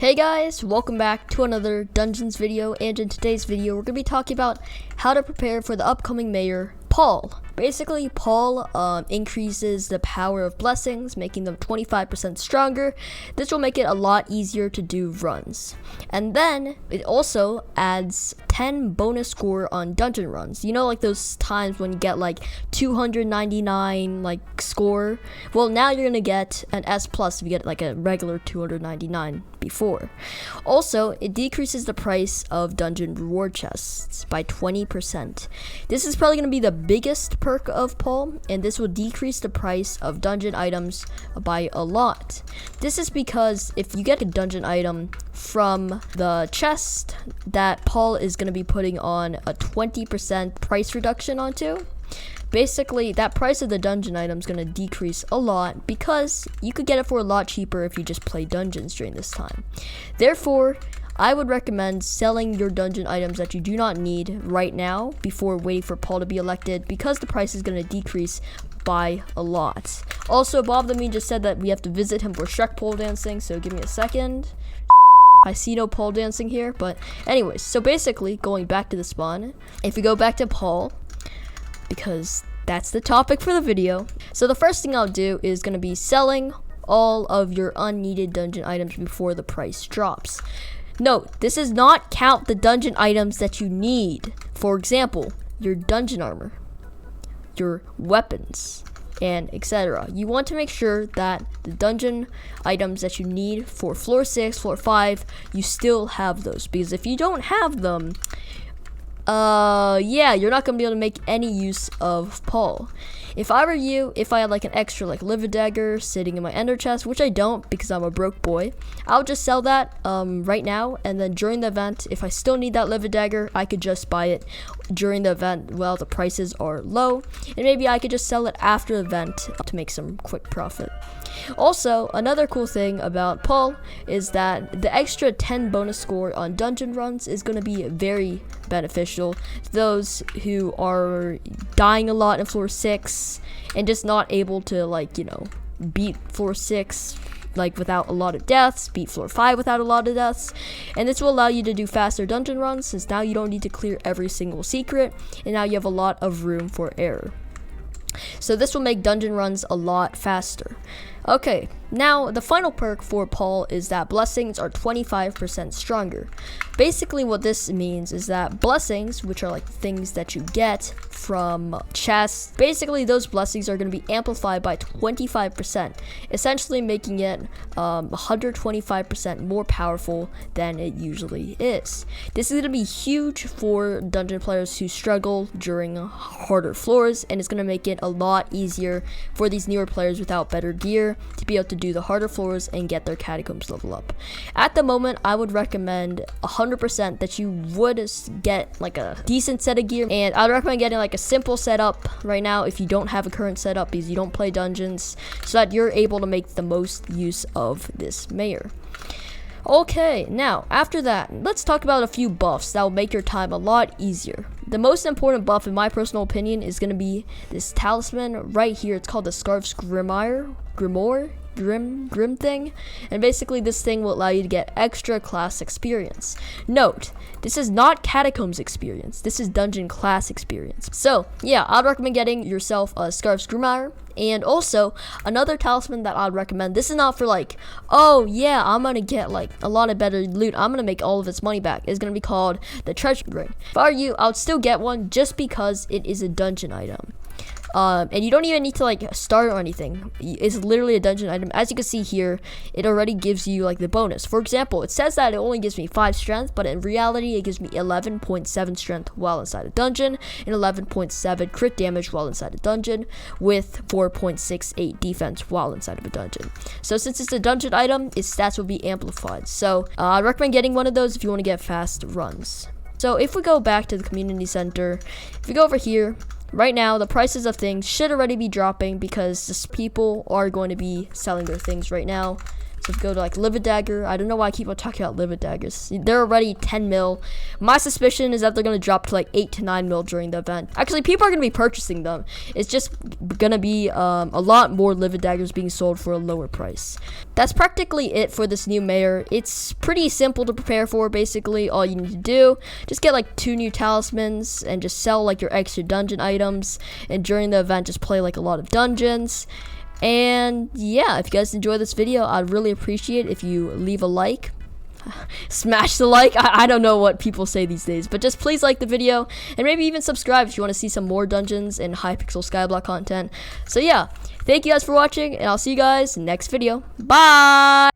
Hey guys, welcome back to another Dungeons video, and in today's video we're going to be talking about how to prepare for the upcoming mayor, Paul. Basically, Paul increases the power of blessings, making them 25% stronger. This will make it a lot easier to do runs. And then it also adds 10 bonus score on dungeon runs. You know, like those times when you get like 299 like score? Well, now you're going to get an S plus if you get like a regular 299 before. Also, it decreases the price of dungeon reward chests by 20%. This is probably going to be the biggest perk of Paul, and this will decrease the price of dungeon items by a lot. This is because if you get a dungeon item from the chest that Paul is going to be putting on a 20% price reduction onto, basically that price of the dungeon item is going to decrease a lot because you could get it for a lot cheaper if you just play dungeons during this time. Therefore, I would recommend selling your dungeon items that you do not need right now before waiting for Paul to be elected, because the price is going to decrease by a lot. Also, Bob the Meme just said that we have to visit him for Shrek pole dancing, so give me a second. I see no pole dancing here, but anyways, so basically going back to the spawn, if we go back to Paul, because that's the topic for the video. So the first thing I'll do is going to be selling all of your unneeded dungeon items before the price drops. Note, this does not count the dungeon items that you need. For example, your dungeon armor, your weapons, and etc. You want to make sure that the dungeon items that you need for floor 6, floor 5, you still have those. Because if you don't have them, yeah, you're not going to be able to make any use of Paul. If I were you, if I had like an extra like live dagger sitting in my ender chest, which I don't because I'm a broke boy, I'll just sell that right now, and then during the event, if I still need that live dagger, I could just buy it during the event while the prices are low, and maybe I could just sell it after the event to make some quick profit. Also, another cool thing about Paul is that the extra 10 bonus score on dungeon runs is going to be very beneficial to those who are dying a lot in floor 6 and just not able to, like, you know, beat floor 6 like without a lot of deaths, beat floor 5 without a lot of deaths. And this will allow you to do faster dungeon runs, since now you don't need to clear every single secret, and now you have a lot of room for error. So this will make dungeon runs a lot faster. Okay, now the final perk for Paul is that blessings are 25% stronger. Basically what this means is that blessings, which are like things that you get from chests, basically those blessings are going to be amplified by 25%, essentially making it 125% more powerful than it usually is. This is going to be huge for dungeon players who struggle during harder floors, and it's going to make it a lot easier for these newer players without better gear to be able to do the harder floors and get their catacombs level up. At the moment, I would recommend 100% that you would get like a decent set of gear, and I would recommend getting like a simple setup right now if you don't have a current setup because you don't play dungeons, so that you're able to make the most use of this mayor. Okay, now after that, let's talk about a few buffs that will make your time a lot easier. The most important buff, in my personal opinion, is going to be this talisman right here. It's called the Scarf's Grim thing, and basically this thing will allow you to get extra class experience. Note, this is not catacombs experience, this is dungeon class experience. So yeah, I'd recommend getting yourself a Scarf's Grimire. And also another talisman that I'd recommend, this is not for like, oh yeah, I'm gonna get like a lot of better loot, I'm gonna make all of its money back, is gonna be called the treasure ring. If I were you, I would still get one just because it is a dungeon item. And you don't even need to like start or anything. It's literally a dungeon item. As you can see here, it already gives you like the bonus. For example, it says that it only gives me 5 strength, but in reality it gives me 11.7 strength while inside a dungeon, and 11.7 crit damage while inside a dungeon, with 4.68 defense while inside of a dungeon. So since it's a dungeon item, its stats will be amplified. So I recommend getting one of those if you want to get fast runs. So if we go back to the community center, if we go over here, right now, the prices of things should already be dropping because people are going to be selling their things right now. So Let's go to like live dagger. I don't know why I keep on talking about live daggers. They're already 10 mil. My suspicion is that they're gonna drop to like 8 to 9 mil during the event. Actually, people are gonna be purchasing them. It's just gonna be a lot more live daggers being sold for a lower price. That's practically it for this new mayor. It's pretty simple to prepare for. Basically, all you need to do, just get like 2 new talismans and just sell like your extra dungeon items. And during the event, just play like a lot of dungeons. And yeah, if you guys enjoy this video, I'd really appreciate if you leave a like. Smash the like. I don't know what people say these days, but just please like the video and maybe even subscribe if you want to see some more dungeons and Hypixel Skyblock content. So yeah, thank you guys for watching, and I'll see you guys next video. Bye.